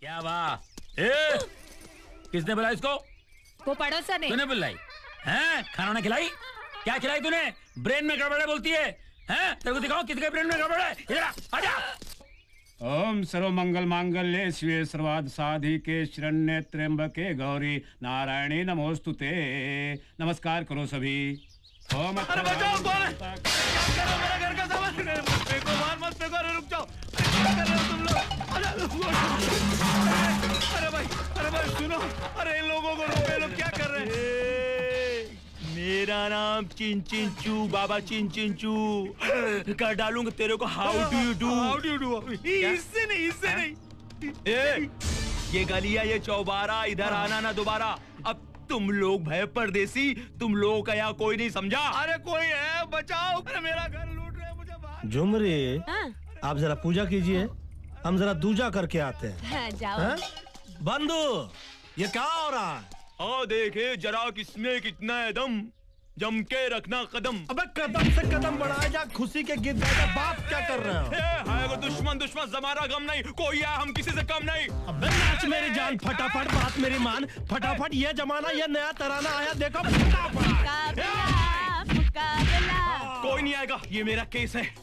क्या वाह, किसने बुलाया इसको? वो पड़ोसन ने। तूने बुलाई? हैं? खाना ना खिलाई? क्या खिलाई तूने? ब्रेन में गड़बड़ है बोलती है? हैं? तेरे को दिखाओ किसके ब्रेन में गड़बड़ है? इधर आजा। ओम सर्व मंगल मांगल्ये शिवे सर्वार्थ साधिके शरण्ये त्र्यंबके गौरी नारायणी नमोस्तुते। नमस्कार करो सभी। ओम अरे बचाओ, कौन है? क्या कर रहे हो? मेरा घर का सामान फेंको, मार मत फेंको। अरे रुक जाओ, क्या कर रहे हो तुम लोग? अरे भाई सुनो, अरे इन लोगों को रोको, ये लोग क्या कर रहे हैं? मेरा नाम चिन चिन चू, बाबा चिन चिन चू। कर डालूंगा तेरे को। How do you do? How do you do? इससे नहीं, इससे नहीं। ये गलिया, ये चौबारा, इधर आना ना दोबारा। अब तुम लोग भय परदेसी, तुम लोगों का यहाँ कोई नहीं समझा। अरे कोई है, बचाओ। अरे मेरा घर लूट रहे हैं, मुझे बाहर। झुमरी, आप जरा पूजा कीजिए, हम जरा दूजा करके आते हैं। हाँ, जाओ। हाँ? बंधु, ये क्या हो रहा है? हाँ देखे जरा किसमें कितना है दम, जम के रखना कदम। अबे कदम से कदम बढ़ाए जा, खुशी के गीत गाए। बात क्या कर रहे हो? है दुश्मन दुश्मन, हमारा गम नहीं, कोई है हम किसी से कम नहीं। अबे नाच मेरी जान, फटाफट बात मेरी मान, फटाफट। ये जमाना, ये नया तराना आया, देखो फटाफट। कोई नहीं आएगा, ये मेरा केस है।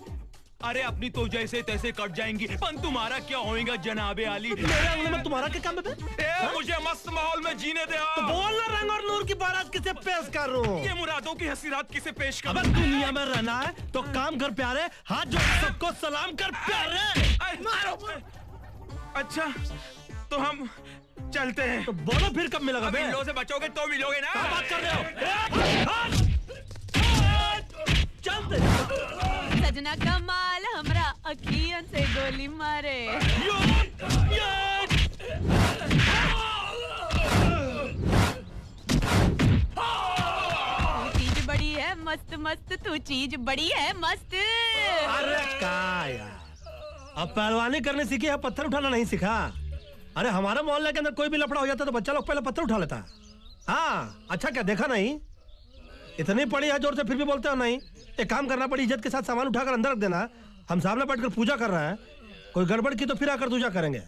अरे अपनी तो जैसे तैसे कट जाएंगी, पर तुम्हारा क्या होएगा जनाबे आली? मेरे अंगने में तुम्हारा क्या काम है? मुझे मस्त माहौल में जीने दे। तो बोल ना, रंग और नूर की बारात किसे पेश कर रहा हूँ? ये मुरादों की हंसी रात किसे पेश कर? अबे दुनिया में रहना है तो काम कर प्यारे, हाथ जोड़ सबको सलाम कर प्यारे। मारो। अच्छा तो हम चलते हैं। तो बोलो फिर कब मिलेगा? अब इन लोगों से बचोगे तो मिलोगे ना। क्या बात कर रहे हो? चलते। सजना कमाल हमरा अखियन से गोली मारे। चीज बड़ी है मस्त मस्त, तू चीज बड़ी है मस्त। अरे का यार, अब पहलवानी करने सीखी है, पत्थर उठाना नहीं सीखा? अरे हमारे मोहल्ले के अंदर कोई भी लफड़ा हो जाता तो बच्चा लोग पहले पत्थर उठा लेता। हाँ अच्छा, क्या देखा नहीं? इतनी पड़ी है जोर से फिर भी बोलते हो नहीं? एक काम करना पड़ी, इज्जत के साथ सामान उठाकर अंदर रख देना। हम सामने बैठकर पूजा कर रहे हैं, कोई गड़बड़ की तो फिर आकर पूजा करेंगे।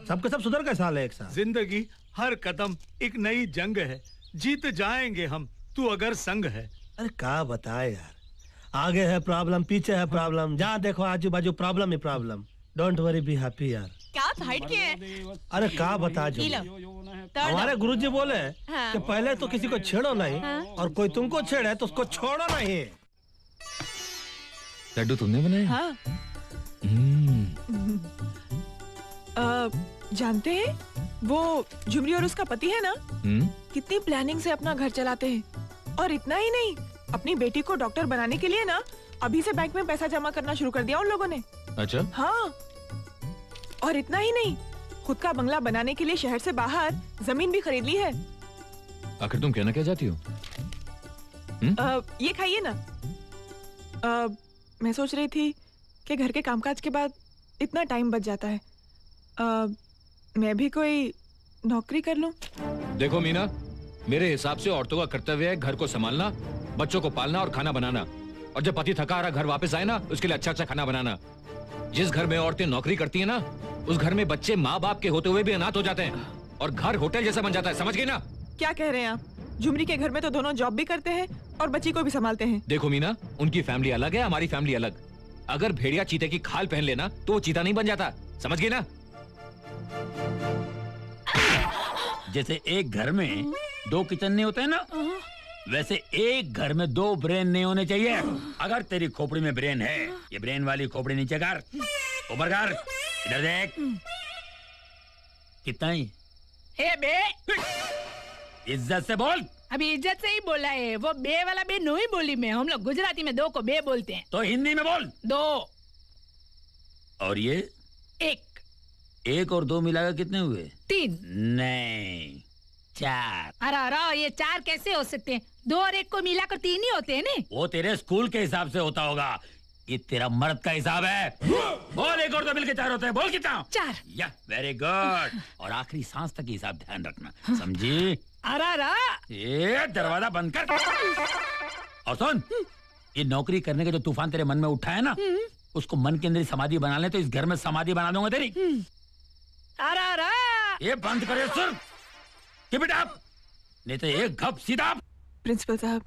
सबके सब सुधर कैसा हाल है एक साथ? जिंदगी हर कदम एक नई जंग है, जीत जाएंगे हम, तू अगर संग है। अरे क्या बताए यार, आगे है प्रॉब्लम, पीछे है प्रॉब्लम, जहाँ देखो आजू बाजू problem he problem. Don't worry, be happy यार। क्या हाइट के है? अरे क्या बता जो, हमारे गुरुजी बोले हाँ। कि पहले तो किसी को छेड़ो नहीं, हाँ। और कोई तुमको छेड़े तो उसको छोड़ो नहीं। लड्डू तुमने बनाए? हाँ। जानते हैं वो झुमरी और उसका पति है ना, कितनी प्लानिंग से अपना घर चलाते हैं। और इतना ही नहीं, अपनी बेटी को डॉक्टर बनाने के लिए ना अभी से बैंक में पैसा जमा करना शुरू कर दिया उन लोगों ने। अच्छा। हाँ, और इतना ही नहीं, खुद का बंगला बनाने के लिए शहर से बाहर जमीन भी खरीद ली है। आखिर तुम कहना क्या चाहती हो? ये खाइए ना। मैं सोच रही थी कि घर के कामकाज के बाद इतना टाइम बच जाता है, मैं भी कोई नौकरी कर लूं। देखो मीना, मेरे हिसाब से औरतों का कर्तव्य है घर को संभालना, बच्चों को पालना और खाना बनाना। और जब पति थका हारा घर वापस आए ना, उसके लिए अच्छा अच्छा खाना बनाना। जिस घर में औरतें नौकरी करती है ना, उस घर में बच्चे माँ बाप के होते हुए भी अनाथ हो जाते हैं और घर होटल जैसा बन जाता है। समझ गई ना? क्या कह रहे हैं आप? झुमरी के घर में तो दोनों जॉब भी करते हैं और बच्ची को भी संभालते हैं। देखो मीना, उनकी फैमिली अलग है, हमारी फैमिली अलग। अगर भेड़िया चीते की खाल पहन लेना तो वो चीता नहीं बन जाता। समझ गई ना? जैसे एक घर में दो किचन नहीं होते हैं ना, वैसे एक घर में दो ब्रेन नहीं होने चाहिए। अगर तेरी खोपड़ी में ब्रेन है, ये ब्रेन वाली खोपड़ी नीचे कर, ऊपर कर, इधर देख। कितना ही? हे बे, इज्जत से बोल। अभी इज्जत से ही बोला है, वो बे वाला बे नहीं बोली मैं। हम लोग गुजराती में दो को बे बोलते हैं। तो हिंदी में बोल। दो। और ये एक। एक और दो मिलाकर कितने हुए? 3। नहीं, 4। अरे ये 4 कैसे हो सकते हैं? 2 और 1 को मिलाकर 3 ही होते हैं ना। वो तेरे स्कूल के हिसाब से होता होगा, ये तेरा मर्द का हिसाब है। बोल, एक और दो मिलकर 4 होते हैं। बोल कितना? 4। या वेरी गुड। और आखिरी सांस तक हिसाब ध्यान रखना, समझी? ये दरवाजा बंद कर। और सुन, ये नौकरी करने का जो तूफान तेरे मन में उठा है ना, उसको मन के अंदर समाधि बना ले तो इस घर में समाधि बना दूंगा तेरी। ये बंद करे सर। कीप इट अप, नहीं तो एक घप सीधा। प्रिंसिपल साहब,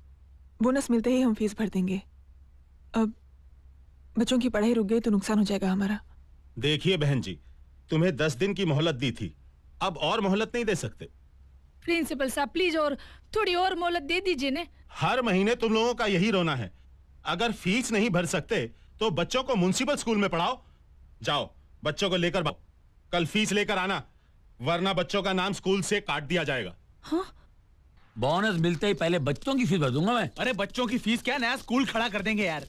बोनस मिलते ही हम फीस भर देंगे। अब बच्चों की पढ़ाई रुक गई तो नुकसान हो जाएगा हमारा। देखिए बहन जी, तुम्हें 10 दिन की मोहलत दी थी, अब और मोहलत नहीं दे सकते। प्रिंसिपल साहब प्लीज और थोड़ी और मोहलत दे दीजिए ने। हर महीने तुम लोगों का यही रोना है। अगर फीस नहीं भर सकते तो बच्चों को म्युनिसिपल स्कूल में पढ़ाओ। जाओ बच्चों को लेकर आओ, कल फीस लेकर आना, वरना बच्चों का नाम स्कूल से काट दिया जाएगा। हाँ? बोनस मिलते ही पहले बच्चों की फीस भर दूंगा मैं। अरे बच्चों की फीस क्या, नया स्कूल खड़ा कर देंगे यार।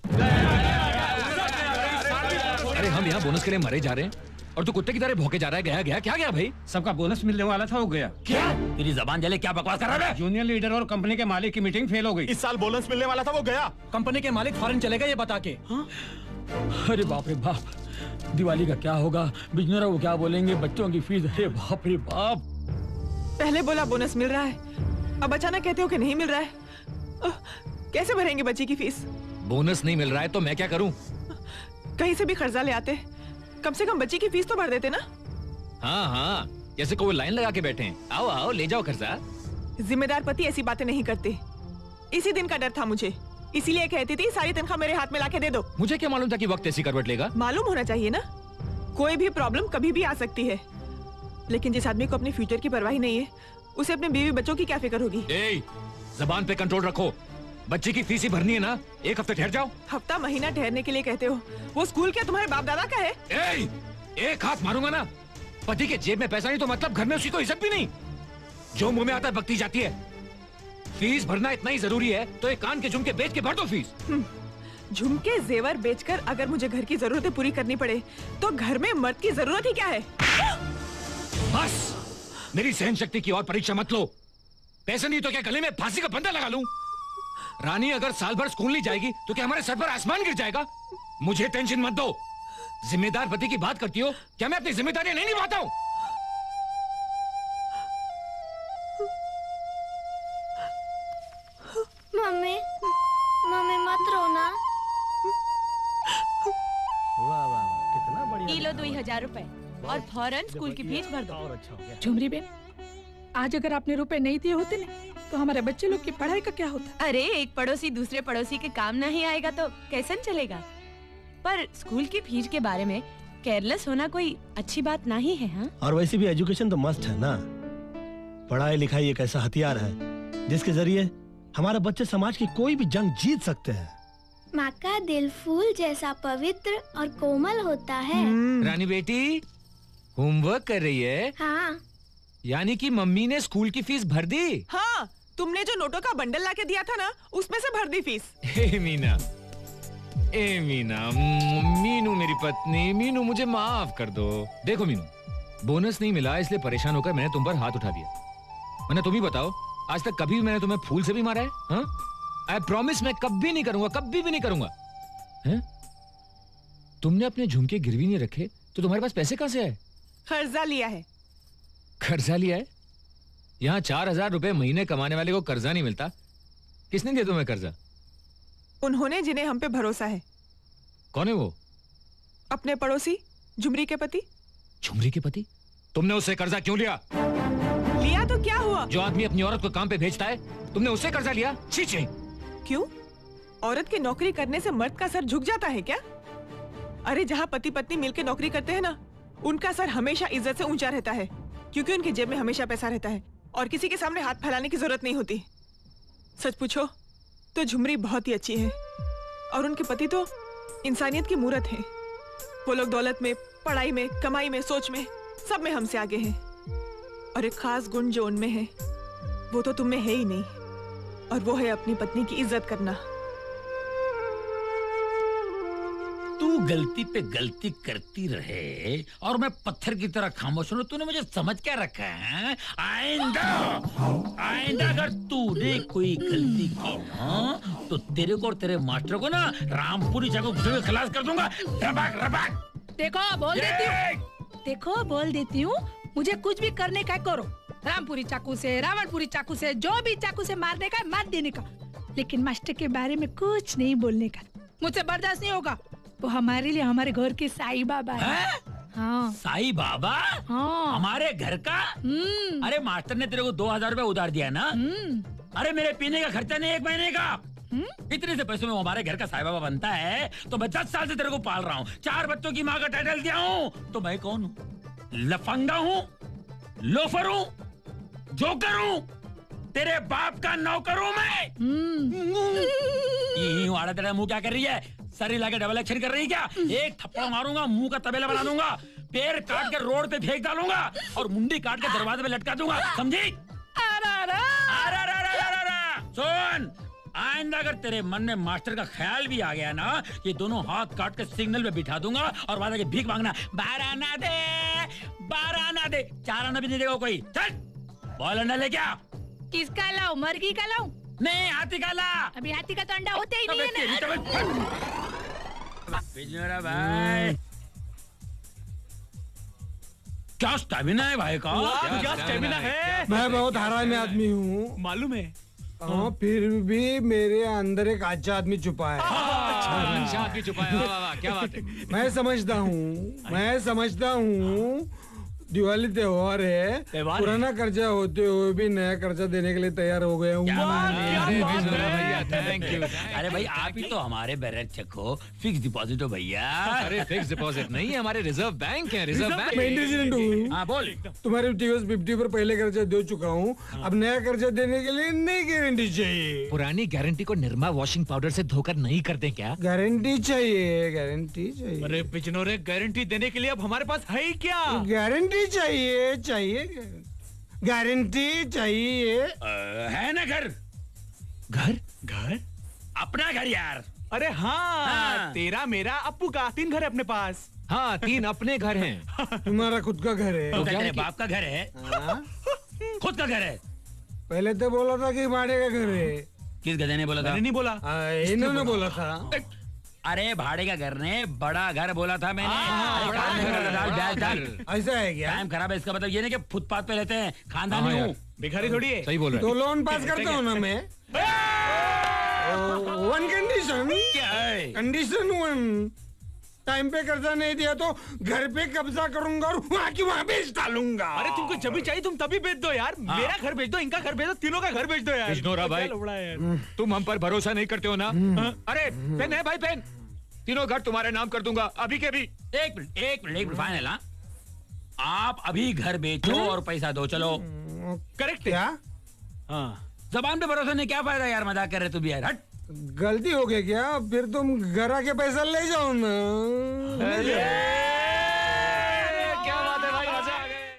अरे हम यहाँ बोनस के लिए मरे जा रहे हैं और तू कुत्ते की तरह भौंके जा रहा है। गया गया क्या गया भाई? सबका बोनस मिलने वाला था, वो गया। क्या तेरी जबान जले, क्या बकवास कर रहा है? जूनियर लीडर और कंपनी के मालिक की मीटिंग फेल हो गई। इस साल बोनस मिलने वाला था, वो गया। कंपनी के मालिक फॉरेन चले गए ये बता के। हाँ? अरे बाप रे बाप, दिवाली का क्या होगा, बिजनेस वो क्या बोलेंगे, बच्चों की फीस। अरे बाप रे बाप। पहले बोला बोनस मिल रहा है, अब अचानक कहते हो कि नहीं मिल रहा है। कैसे भरेंगे बच्ची की फीस? बोनस नहीं मिल रहा है तो मैं क्या करूं? कहीं से भी कर्जा ले आते, कम से कम बच्ची की फीस तो भर देते ना। हाँ हाँ, जैसे कोई लाइन लगा के बैठे हैं। आओ आओ ले जाओ कर्जा। जिम्मेदार पति ऐसी बातें नहीं करते। इसी दिन का डर था मुझे, इसीलिए कहती थी सारी तनख्वाह मेरे हाथ में लाके दे दो। मुझे क्या मालूम था कि वक्त ऐसी करवट लेगा। मालूम होना चाहिए ना, कोई भी प्रॉब्लम कभी भी आ सकती है। लेकिन जिस आदमी को अपने फ्यूचर की परवाह नहीं है, उसे अपने बीवी बच्चों की क्या फिक्र होगी। जबान पे कंट्रोल रखो। बच्ची की फीस ही भरनी है ना, एक हफ्ते ठहर जाओ। हफ्ता महीना ठहरने के लिए कहते हो, वो स्कूल क्या तुम्हारे बाप दादा का है? एक हाथ मारूंगा ना। पति के जेब में पैसा नहीं तो मतलब घर में उसकी कोई इज्जत भी नहीं। जो मुंह में आता है बकती जाती है। फीस भरना इतना ही जरूरी है तो एक कान के झुमके बेच के भर दो फीस। झुमके जेवर बेचकर अगर मुझे घर की जरूरतें पूरी करनी पड़े तो घर में मर्द की जरूरत ही क्या है? बस मेरी सहन शक्ति की और परीक्षा मत लो। पैसे नहीं तो क्या गले में फांसी का फंदा लगा लूं? रानी अगर साल भर स्कूल नहीं जाएगी तो क्या हमारे सर पर आसमान गिर जाएगा? मुझे टेंशन मत दो। जिम्मेदार पति की बात करती हो, क्या मैं अपनी जिम्मेदारियां नहीं निभाता हूं? मम्मी मम्मी मत रोना। वाह वाह, कितना बढ़िया। किलो 2000 रुपए और फौरन स्कूल की फीस भर दो। झुमरी बेन, आज अगर आपने रुपए नहीं दिए होते ना तो हमारे बच्चे लोग की पढ़ाई का क्या होता? अरे एक पड़ोसी दूसरे पड़ोसी के काम नहीं आएगा तो कैसे चलेगा? पर स्कूल की फीस के बारे में केयरलेस होना कोई अच्छी बात नहीं है। हाँ? और वैसे भी एजुकेशन तो मस्ट है ना। पढ़ाई लिखाई एक ऐसा हथियार है जिसके जरिए हमारे बच्चे समाज की कोई भी जंग जीत सकते हैं। माँ का दिल फूल जैसा पवित्र और कोमल होता है। रानी बेटी होमवर्क कर रही है? हाँ। यानी कि मम्मी ने स्कूल की फीस भर दी? हाँ, तुमने जो नोटों का बंडल लाके दिया था ना, उसमें से भर दी फीस। मीना, मीनू मेरी पत्नी, मीनू मुझे माफ कर दो। देखो मीनू, बोनस नहीं मिला इसलिए परेशान होकर मैंने तुम पर हाथ उठा दिया। मैंने तुम ही बताओ, आज तक कभी भी मैंने तुम्हें फूल से भी मारा है? हाँ? आई प्रॉमिस मैं कभी नहीं करूंगा, कभी भी नहीं करूंगा। हैं? तुमने अपने झुमके गिरवी नहीं रखे तो तुम्हारे पास पैसे कहां से आए? कर्जा लिया है। कर्जा लिया है? यहाँ 4000 रुपए महीने कमाने वाले को कर्जा नहीं मिलता। किसने दिया तुम्हें कर्जा? उन्होंने जिन्हें हम पे भरोसा है। कौन है वो? अपने पड़ोसी झुमरी के पति। झुमरी के पति? तुमने उससे कर्जा क्यों लिया? लिया तो क्या हुआ? जो आदमी अपनी औरत को काम पे भेजता है, तुमने उससे कर्जा लिया? छी छी। क्यों? औरत की नौकरी करने से मर्द का सर झुक जाता है क्या? अरे जहाँ पति पत्नी मिलकर नौकरी करते हैं ना, उनका सर हमेशा इज्जत से ऊंचा रहता है, क्योंकि उनकी जेब में हमेशा पैसा रहता है और किसी के सामने हाथ फैलाने की जरूरत नहीं होती। सच पूछो तो झुमरी बहुत ही अच्छी है और उनके पति तो इंसानियत की मूरत है। वो लोग दौलत में, पढ़ाई में, कमाई में, सोच में, सब में हमसे आगे हैं। और एक खास गुण जो उनमें है वो तो तुम में है ही नहीं, और वो है अपनी पत्नी की इज्जत करना। तू गलती पे गलती करती रहे और मैं पत्थर की तरह खामोश हूँ। तूने मुझे समझ क्या रखा है? आइंदा अगर तूने कोई गलती की ना तो तेरे को और तेरे मास्टर को ना रामपुरी चाकू घुसे हुए खलास कर दूंगा। रबाक रबाक। देखो बोल देती हूँ, मुझे कुछ भी करने का करो। रामपुरी चाकू से, रावणपुरी चाकू से, जो भी चाकू से मारने का मार देने का, लेकिन मास्टर के बारे में कुछ नहीं बोलने का। मुझसे बर्दाश्त नहीं होगा। वो हमारे लिए हमारे घर के साईं बाबा है। हाँ। साईं बाबा? हाँ। हमारे घर का? अरे मास्टर ने तेरे को 2000 रुपए उधार दिया ना? अरे मेरे पीने का खर्चा नहीं 1 महीने का। इतने से पैसों में हमारे घर का साईं बाबा बनता है तो मैं 10 साल से तेरे को पाल रहा हूँ, 4 बच्चों की माँ का टाइटल दिया हूँ, तो मैं कौन हूँ? लफंगा हूँ, लोफर हूँ, जोकर हूँ, तेरे बाप का नौकर हूँ मैं। आड़ा तेरा मुंह क्या कर रही है? सर हिला के डबल एक्शन कर रही है क्या? एक थप्पड़ मारूंगा, मुंह का तबेला बना दूंगा, पैर काट के रोड पे फेंक डालूंगा और मुंडी काट के दरवाजे पे लटका दूंगा, समझी? सुन, आइंदा अगर तेरे मन में मास्टर का ख्याल भी आ गया ना, ये दोनों हाथ काट के सिग्नल पे बिठा दूंगा और वादा के भीख मांगना, 12 आना दे, 12 आना दे, 4 आना भी नहीं देगा कोई। चल बॉल अंडा ले क्या? किसका लाऊं? मुर्गी का लाऊं? नहीं, हाथी का ला। अभी हाथी का तो अंडा होते ही नहीं है ना। बिजनोरा भाई, क्या स्टैमिना है भाई का? क्या स्टैमिना है? मैं बहुत हरामी आदमी हूँ, मालूम है। हाँ, फिर भी मेरे अंदर एक अच्छा आदमी छुपा है। अच्छा आदमी छुपा है, वाह वाह वाह, क्या बात है। मैं समझता हूँ दिवाली त्योहार है, पुराना कर्जा होते हुए भी नया कर्जा देने के लिए तैयार हो गया हूँ। Thank you. अरे भाई आप ही तो हमारे बैलेंस चेक हो, फिक्स डिपॉजिट हो भैया। अरे फिक्स डिपॉजिट नहीं, हमारे रिजर्व बैंक है, रिजर्व बैंक। मैं इंटेलिजेंट हूँ। हाँ बोल। तुम्हारे टीवीएस 50 पर पहले कर्जा दे चुका हूँ, अब नया कर्जा देने के लिए नई गारंटी चाहिए। पुरानी गारंटी को निरमा वॉशिंग पाउडर से धोकर नहीं करते क्या? गारंटी चाहिए। अरे बिजनोरे, गारंटी देने के लिए अब हमारे पास है ही क्या? गारंटी चाहिए गारंटी चाहिए। है ना घर? घर? अपना घर यार। अरे हाँ, तेरा मेरा अप्पू का 3 घर है अपने पास। हाँ, 3 अपने घर हैं। तुम्हारा खुद का घर है? तो तेरे बाप का घर है? खुद का घर है? पहले तो बोला था कि भाड़े का घर है। किस गधे ने बोला था? मैंने नहीं बोला, इन्होंने बोला था। अरे भाड़े का घर ने बड़ा घर बोला था मैंने। ऐसा है क्या? टाइम खराब है, इसका मतलब ये नहीं कि फुटपाथ पे रहते हैं, खानदानी हूँ, भिखारी थोड़ी है। सही बोल रहे तो लोन पास करता हूँ ना मैं। One condition. क्या है? कंडीशन 1, टाइम पे कर्जा नहीं दिया तो घर पे कब्जा करूंगा और वहाँ की वहाँ बेच डालूंगा। अरे तुमको जब भी चाहिए तुम तभी बेच दो यार। मेरा घर बेच दो, इनका घर बेच दो, तीनों का घर बेच दो यार। बिजनोरा भाई, तुम हम पर भरोसा नहीं करते हो ना? अरे पेन है भाई, पेन। तीनों घर तुम्हारे नाम कर दूंगा अभी के भी। एक मिनट फाइनल। आप अभी घर बेचो और पैसा दो, चलो। करेक्ट क्या? हाँ, जबान पे भरोसा नहीं, क्या फायदा यार, मजाक कर रहे तू भी यार। हट, गलती हो गई क्या? फिर तुम घर आके पैसा ले जाओ ना।